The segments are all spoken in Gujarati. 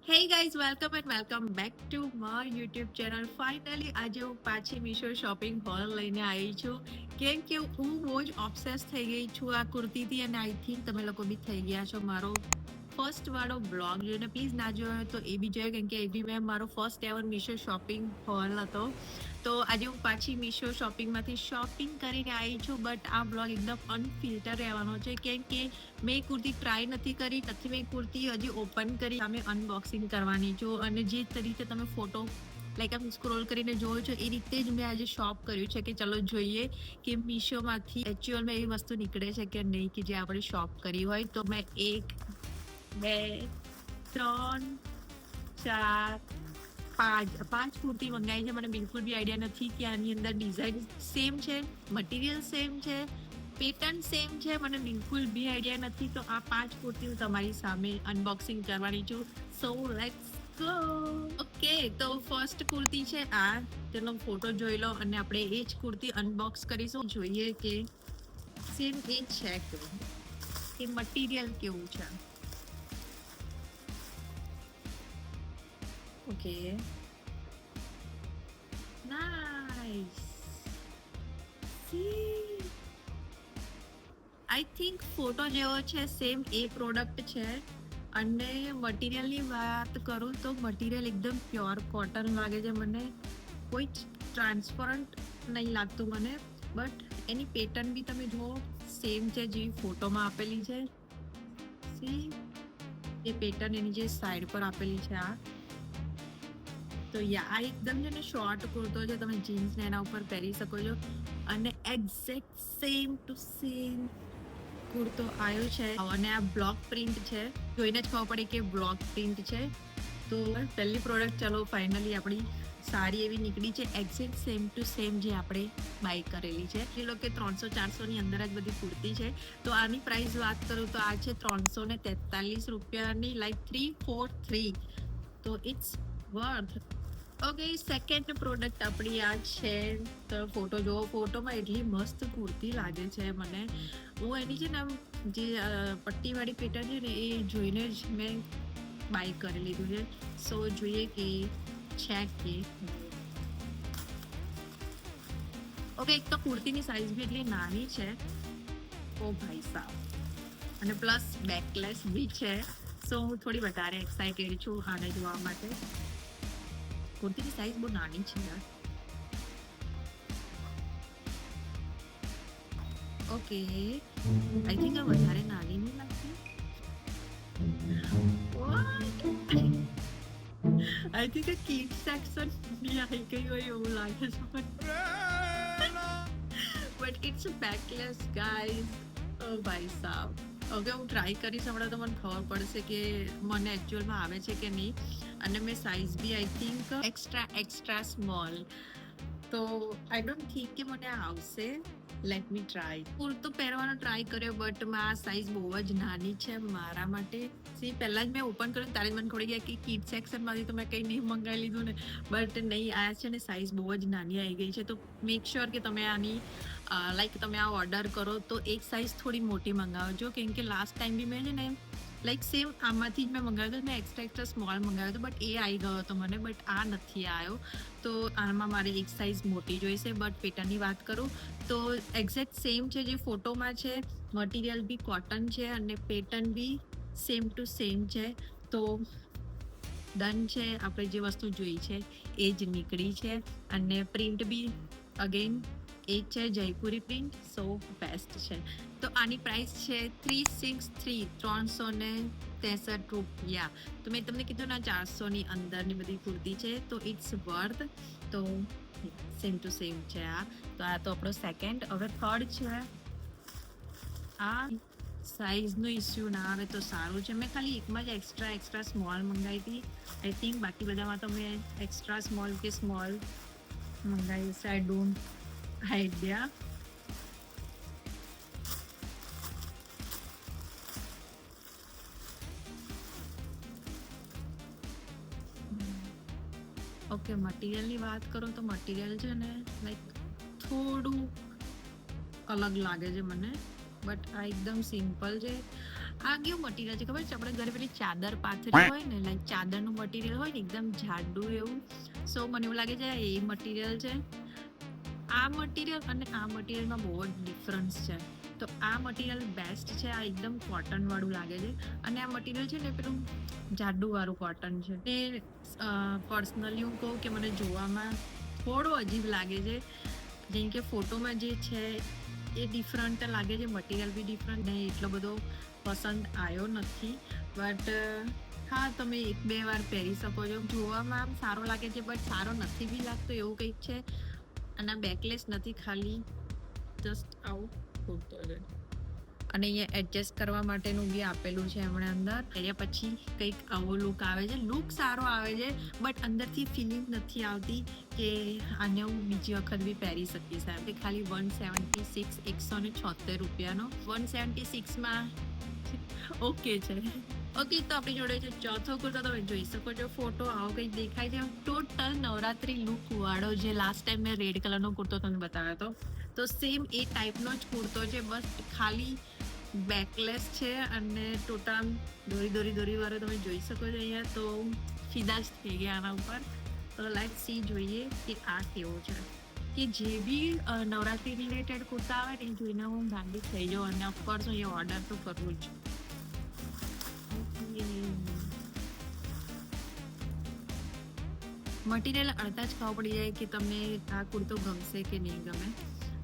Hey guys, welcome and welcome back to my YouTube channel. Finally, આજે હું પાછી મીશો શોપિંગ હોલ લઈને આવી છું. કેમ કે હું બહુ જ ઓબ્સેસ થઈ ગઈ છું આ કુર્તીથી અને આઈ થિંક તમે લોકો બી થઈ ગયા છો. મારો ફર્સ્ટ વાળો બ્લોગ જોઈને પ્લીઝ ના જોયો હોય તો એ બી જોયો, કેમ કે એ બી મેં મારો first ever Meesho shopping haul હતો. તો આજે હું પાછી મીશો શોપિંગમાંથી શોપિંગ કરીને આવી છું, બટ આ બ્લોગ એકદમ અનફિલ્ટર રહેવાનો છે, કેમ કે મેં કુર્તી ટ્રાય નથી કરી, નથી મેં કુર્તી હજી ઓપન કરી, અમે અનબોક્સિંગ કરવાની છું. અને જે રીતે તમે ફોટો લાઈક આમ સ્ક્રોલ કરીને જોયો છો એ રીતે જ મેં આજે શોપ કર્યું છે કે ચલો જોઈએ કે મીશોમાંથી એકચ્યુઅલમાં એવી વસ્તુ નીકળે છે કે નહીં કે જે આપણે શોપ કરી હોય. તો મેં 1, 2, 3, 4, 5 કુર્તી મંગાવી છે. મને બિલકુલ બી આઈડિયા નથી કે આની અંદર ડિઝાઇન સેમ છે, મટીરિયલ સેમ છે, પેટર્ન સેમ છે, મને બિલકુલ બી આઈડિયા નથી. તો આ 5 કુર્તી હું તમારી સામે અનબોક્સિંગ કરવાની છું. So let's go. ઓકે, તો ફર્સ્ટ કુર્તી છે આ, તેનો ફોટો જોઈ લો અને આપણે એ જ કુર્તી અનબોક્સ કરીશું. જોઈએ કે સેમ એ છે કે મટીરિયલ કેવું છે. Okay, nice. C, I think photo જેવો છે સેમ એ પ્રોડક્ટ છે. અને મટીરિયલની વાત કરું તો મટીરિયલ એકદમ પ્યોર કોટન લાગે છે મને, કોઈ ટ્રાન્સપરન્ટ નહીં લાગતું મને. બટ એની પેટર્ન બી તમે જુઓ સેમ છે જે ફોટોમાં આપેલી છે. સી, એ પેટર્ન એની જે સાઈડ પર આપેલી છે આ. તો યા, આ એકદમ છે ને શોર્ટ કુર્તો છે, તમે જીન્સને એના ઉપર પહેરી શકો છો. અને એક્ઝેક્ટ સેમ ટુ સેમ કુર્તો આવ્યો છે. અને આ બ્લોક પ્રિન્ટ છે, જોઈને જ ખબર પડી કે બ્લોક પ્રિન્ટ છે. તો પહેલી પ્રોડક્ટ ચલો ફાઇનલી આપણી સારી એવી નીકળી છે, એક્ઝેક્ટ સેમ ટુ સેમ જે આપણે બાય કરેલી છે. એ લોકો 300-400 ની અંદર જ બધી કુર્તી છે. તો આની પ્રાઇસ વાત કરું તો આ છે 343 રૂપિયાની, લાઈક 343. તો it's worth. Okay, second product આપણી આ છે. તો ફોટો જોવો, ફોટોમાં એટલી મસ્ત કુર્તી લાગે છે મને. હું એની છે ને આમ જે પટ્ટીવાળી પેટર્ન છે ને એ જોઈને જ મેં બાય કરી લીધું છે. સો જોઈએ કે છે કે. ઓકે, એક તો કુર્તીની સાઇઝ બી એટલી નાની છે, ઓ ભાઈ સાહેબ. અને પ્લસ બેકલેસ બી છે. સો હું થોડી વધારે એક્સાઇટેડ છું આને જોવા માટે. કુર્તીની સાઇઝ બહુ નાની છે યાર. ઓકે, આઈ થિંક આ વધારે નાની નહીં લાગતી. What? આઈ થિંક આ કિડ સેક્શન ની આવી ગઈ હોય એવું લાગે છે મને. But it's backless guys. ઓ ભાઈ સાહેબ. ઓકે, હું ટ્રાય કરીશ હમણાં, તો મને ખબર પડશે કે મને એકચ્યુઅલમાં આવે છે કે નહીં. અને મેં size B I think extra small. તો આઈ ડોન્ટ થિંક કે મને આવશે. Let me try. કુર્તો પહેરવાનો ટ્રાય કર્યો, બટ આ સાઇઝ બહુ જ નાની છે મારા માટે. સી, પહેલાં જ મેં ઓપન કર્યું ત્યારે જ મને ખોડી ગયા કે કિડ સેક્શનમાંથી તો મેં કંઈ નહીં મંગાવી લીધું ને. બટ નહીં, આ છે ને સાઇઝ બહુ જ નાની આવી ગઈ છે. તો મેક શ્યોર કે તમે આની લાઈક તમે આ ઓર્ડર કરો તો એક સાઇઝ થોડી મોટી મંગાવજો, કેમ કે લાસ્ટ ટાઈમ બી મેં છે ને લાઈક સેમ આમાંથી જ મેં મંગાવ્યો હતો, મેં એક્સ્ટ્રા સ્મોલ મંગાવ્યો હતો, બટ એ આવી ગયો હતો મને, બટ આ નથી આવ્યો. તો આમાં મારે એક સાઇઝ મોટી જોઈશે. બટ પેટર્નની વાત કરું તો એક્ઝેક્ટ સેમ છે જે ફોટોમાં છે. મટીરિયલ બી કોટન છે અને પેટર્ન બી સેમ ટુ સેમ છે. તો ડન છે, આપણે જે વસ્તુ જોઈ છે એ જ નીકળી છે. અને પ્રિન્ટ બી અગેન એ છે જયપુરી પ્રિન્ટ. સો બેસ્ટ છે. તો આની પ્રાઇસ છે 363 રૂપિયા. તો મેં તમને કીધું ને 400ની અંદરની બધી કુર્તી છે, તો ઇટ્સ વર્થ. તો સેમ ટુ સેમ છે આ. તો આ તો આપણો સેકન્ડ. હવે થર્ડ છે આ. સાઇઝનો ઇસ્યુ ના આવે તો સારું છે. મેં ખાલી એકમાં જ એક્સ્ટ્રા સ્મોલ મંગાવી હતી આઈ થિંક. બાકી બધામાં તો મેં એક્સ્ટ્રા સ્મોલ કે સ્મોલ મંગાવી છે. I don't idea. ઓકે, મટીરિયલની વાત કરું તો મટીરિયલ છે ને લાઈક થોડું અલગ લાગે છે મને. બટ આ એકદમ સિમ્પલ છે. આ કેવું મટીરિયલ છે ખબર છે? આપણે ઘરે પેલી ચાદર પાથરી હોય ને, લાઈક ચાદરનું મટીરિયલ હોય ને એકદમ જાડું એવું. સો મને એવું લાગે છે એ મટીરિયલ છે. આ મટીરિયલ અને આ મટીરિયલમાં બહુ જ ડિફરન્સ છે. તો આ મટીરિયલ બેસ્ટ છે. આ એકદમ કોટન વાળું લાગે છે અને આ મટીરિયલ છે ને પેલું જાડું વાળું કોટન છે. એ પર્સનલી હું કહું કે મને જોવામાં થોડું અજીબ લાગે છે. જેમ કે ફોટોમાં જે છે એ ડિફરન્ટ લાગે છે, મટીરિયલ બી ડિફરન્ટ ને એટલો બધો પસંદ આવ્યો નથી. બટ હા, તમે 1-2 વાર પહેરી શકો છો. જોવામાં આમ સારો લાગે છે બટ સારો નથી બી લાગતો, એવું કંઈક છે. અને બેકલેસ નથી, ખાલી જસ્ટ આવું કુર્તો છે. અને અહીંયા એડજસ્ટ કરવા માટેનું બી આપેલું છે એમણે અંદર. પહેર્યા પછી કંઈક આવો લુક આવે છે. લુક સારો આવે છે બટ અંદરથી ફિલિંગ નથી આવતી કે આને હું બીજી વખત બી પહેરી શકીશ. એમ કે ખાલી 176 રૂપિયાનો 176માં ઓકે છે. ઓકે, તો આપણી જોડે છે ચોથો કુર્તો. તમે જોઈ શકો છો ફોટો આવો કંઈક દેખાય છે. ટોટલ નવરાત્રી લુક વાળો જે લાસ્ટ ટાઈમ મેં રેડ કલરનો કુર્તો તમને બતાવ્યો હતો, તો સેમ એ ટાઈપનો જ કુર્તો છે. બસ ખાલી બેકલેસ છે અને ટોટલ દોરી વાળો તમે જોઈ શકો છો અહીંયા. તો ફિદા જ થઈ ગયા આના ઉપર. તો લેટ્સ સી, જોઈએ કે આ કેવો છે. કે જે બી નવરાત્રી રિલેટેડ કુર્તા આવે ને એ જોઈને હું ગાંડી થઈ જાઉં અને ઓફકોર્સ હું એ ઓર્ડર તો કરવું જ. મટીરિયલ અડધા જ ખબર પડી જાય કે તમને આ કુર્તો ગમશે કે નહીં ગમે.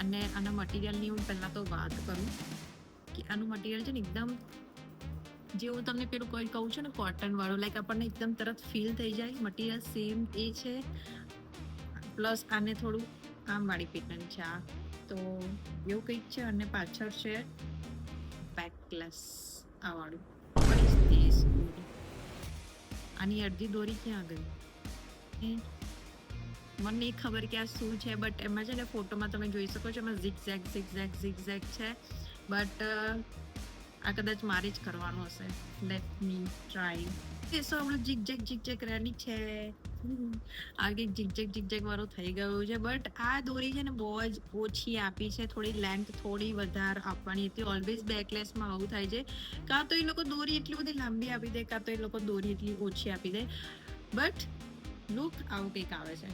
અને આના મટીરિયલની હું પહેલાં તો વાત કરું કે આનું મટીરિયલ છે ને એકદમ, જે હું તમને પેલું કોઈ કહું છું ને કોટન વાળું, લાઈક આપણને એકદમ તરત ફીલ થઈ જાય. મટીરિયલ સેમ એ છે, પ્લસ આને થોડું આમ વાળી પેટર્ન છે આ, તો એવું કંઈક છે. અને પાછળ છે બેકલેસ આ વાળું. આની અડધી દોરી ક્યાં ગઈ મને નહીં ખબર કે આ શું છે. બટ એમાં છે ને ફોટોમાં તમે જોઈ શકો છો એમાં ઝિગઝેગ છે. બટ આ કદાચ મારે જ કરવાનું હશે. Late me try. સો આપણું ઝિગઝેગ રેડી છે. આ કંઈક ઝિગઝેગ વાળું થઈ ગયું છે. બટ આ દોરી છે ને બહુ જ ઓછી આપી છે. થોડી લેન્થ થોડી વધારે આપવાની હતી. ઓલવેઝ બેકલેસમાં આવું થાય છે. કાં તો એ લોકો દોરી એટલી બધી લાંબી આપી દે, કાં તો એ લોકો દોરી એટલી ઓછી આપી દે. બટ લુક આવું કંઈક આવે છે.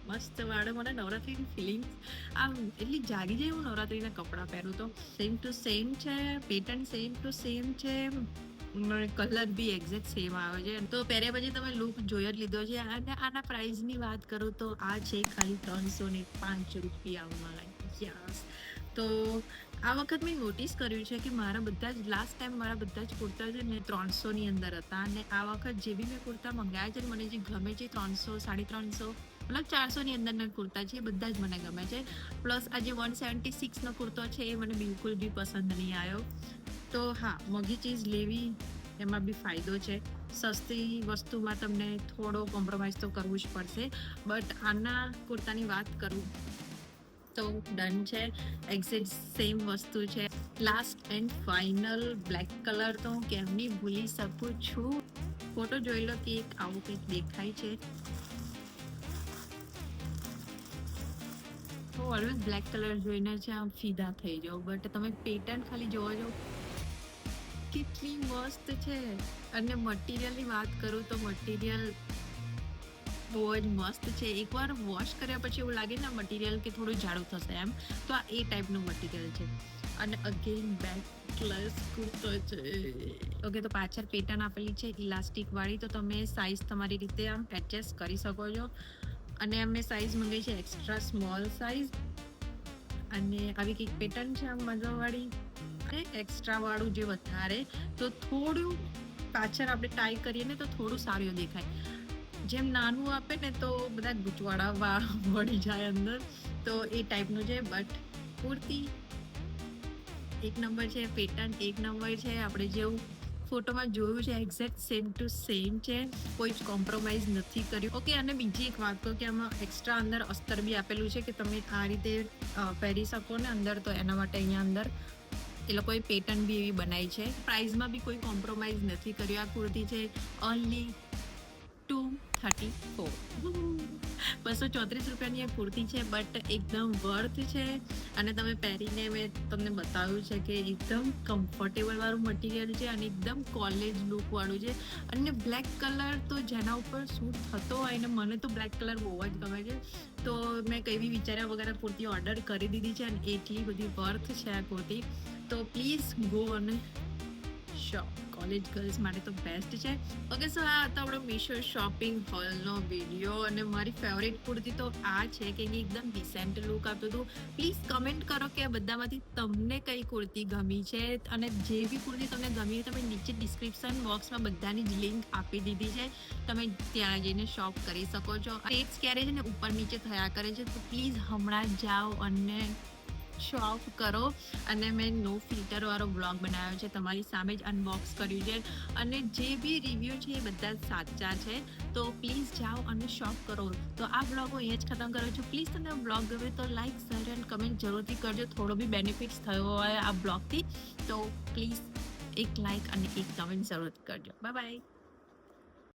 મસ્ત વાળો. મને નવરાત્રીની ફિલિંગ આમ એટલી જાગી જાય હું નવરાત્રીના કપડાં પહેરું તો. સેમ ટુ સેમ છે, પેટર્ન સેમ ટુ સેમ છે, કલર બી એક્ઝેક્ટ સેમ આવે છે. તો પહેર્યા પછી તમે લુક જોઈ જ લીધો છે. અને આના પ્રાઇસની વાત કરું તો આ છે ખાલી 305 રૂપિયામાં. યસ. તો આ વખત મેં નોટિસ કર્યું છે કે મારા બધા જ લાસ્ટ ટાઈમ મારા બધા જ કુર્તા છે ને 300ની અંદર હતા. અને આ વખત જે બી મેં કુર્તા મંગાવ્યા છે મને જે ગમે છે 300, 350, મતલબ 400ની અંદરના કુર્તા છે એ બધા જ મને ગમે છે. પ્લસ આ જે 176નો કુર્તો છે એ મને બિલકુલ બી પસંદ નહીં આવ્યો. તો હા, મોંઘી ચીજ લેવી એમાં બી ફાયદો છે. સસ્તી વસ્તુમાં તમને થોડો કોમ્પ્રોમાઇઝ તો કરવું જ પડશે. બટ આના કુર્તાની વાત કરું તો ડન છે. એક્ઝેક્ટ સેમ વસ્તુ છે. Last and final black colour તો હું કેમની ભૂલી શકું છું. ફોટો જોઈ લો કે એક આવું કંઈક દેખાય છે. હું ઓલવેઝ બ્લેક કલર જોઈને છે આમ ફિદા થઈ જાઉં. બટ તમે પેટર્ન ખાલી જોવો છો કેટલી મસ્ત છે. અને મટીરિયલની વાત કરું તો મટીરિયલ બહુ જ મસ્ત છે. એકવાર વોશ કર્યા પછી એવું લાગે ને મટીરિયલ કે થોડું જાડું થશે એમ, તો આ એ ટાઈપનું મટીરિયલ છે. અને અગેન બેકલેસ કુર્તો છે. ઓકે, તો પાછળ પેટર્ન આપેલી છે ઇલાસ્ટિક વાળી, તો તમે સાઇઝ તમારી રીતે આમ એડજસ્ટ કરી શકો છો. અને અમે સાઇઝ મંગાવી છે એક્સ્ટ્રા સ્મોલ સાઇઝ. અને આવી કંઈક પેટર્ન છે આમ મજાવાળી. અને એક્સ્ટ્રા વાળું જે વધારે, તો થોડું પાછળ આપણે ટાઈ કરીએ ને તો થોડું સારું દેખાય. જેમ નાનું આપે ને તો બધા ગૂંચવાડા વળી જાય અંદર, તો એ ટાઈપનું છે. બટ કુર્તી એક નંબર છે, પેટર્ન એક નંબર છે. આપણે જેવું ફોટોમાં જોયું છે એક્ઝેક્ટ સેમ ટુ સેમ છે. કોઈ જ કોમ્પ્રોમાઇઝ નથી કર્યું. ઓકે, અને બીજી એક વાત કહું કે આમાં એક્સ્ટ્રા અંદર અસ્તર બી આપેલું છે કે તમે આ રીતે પહેરી શકો ને અંદર, તો એના માટે અહીંયા અંદર એ લોકોએ પેટર્ન બી એવી બનાવી છે. પ્રાઇઝમાં બી કોઈ કોમ્પ્રોમાઇઝ નથી કર્યું. આ કુર્તી છે ઓનલી $234 ₹234 આ કુર્તી છે, બટ એકદમ વર્થ છે. અને તમે પહેરીને મેં તમને બતાવ્યું છે કે એકદમ કમ્ફર્ટેબલ વાળું મટીરિયલ છે અને એકદમ કોલેજ લુક વાળું છે. અને બ્લેક કલર તો જેના ઉપર સૂટ થતો હોય ને, મને તો બ્લેક કલર બહુ જ ગમે છે. તો મેં કઈ બી વિચાર્યા વગર આ કુર્તી ઓર્ડર કરી દીધી છે અને એટલી બધી વર્થ છે આ કુર્તી. તો પ્લીઝ ગો અને શોપ. કોલેજ ગર્લ્સ માટે તો બેસ્ટ છે. ઓકે, સો આ હતો આપણો મીશો શોપિંગ હોલનો વિડીયો. અને મારી ફેવરેટ કુર્તી તો આ છે કે એની એકદમ ડિસેન્ટ લુક આપતું હતું. પ્લીઝ કમેન્ટ કરો કે આ બધામાંથી તમને કઈ કુર્તી ગમી છે. અને જે બી કુર્તી તમને ગમી હોય, તમે નીચે ડિસ્ક્રિપ્શન બોક્સમાં બધાની જ લિંક આપી દીધી છે. તમે ત્યાં જઈને શોપ કરી શકો છો. રેટ્સ ક્યારે છે ને ઉપર નીચે થયા કરે છે, તો પ્લીઝ હમણાં જાઓ અને શોપ કરો. અને મેં નો ફિલ્ટર વાળો બ્લોગ બનાવ્યો છે, તમારી સામે જ અનબોક્સ કર્યું છે. અને જે બી રિવ્યૂ છે એ બધા સાચા છે. તો પ્લીઝ જાઓ અને શોપ કરો. તો આ બ્લોગ હું અહીંયા જ ખતમ કરું છું. પ્લીઝ તમને બ્લોગ ગમે તો લાઈક, શેર એન્ડ કમેન્ટ જરૂરથી કરજો. થોડો બી બેનિફિટ્સ થયો હોય આ બ્લોગથી તો પ્લીઝ એક લાઈક અને એક કમેન્ટ જરૂરથી કરજો. Bye bye.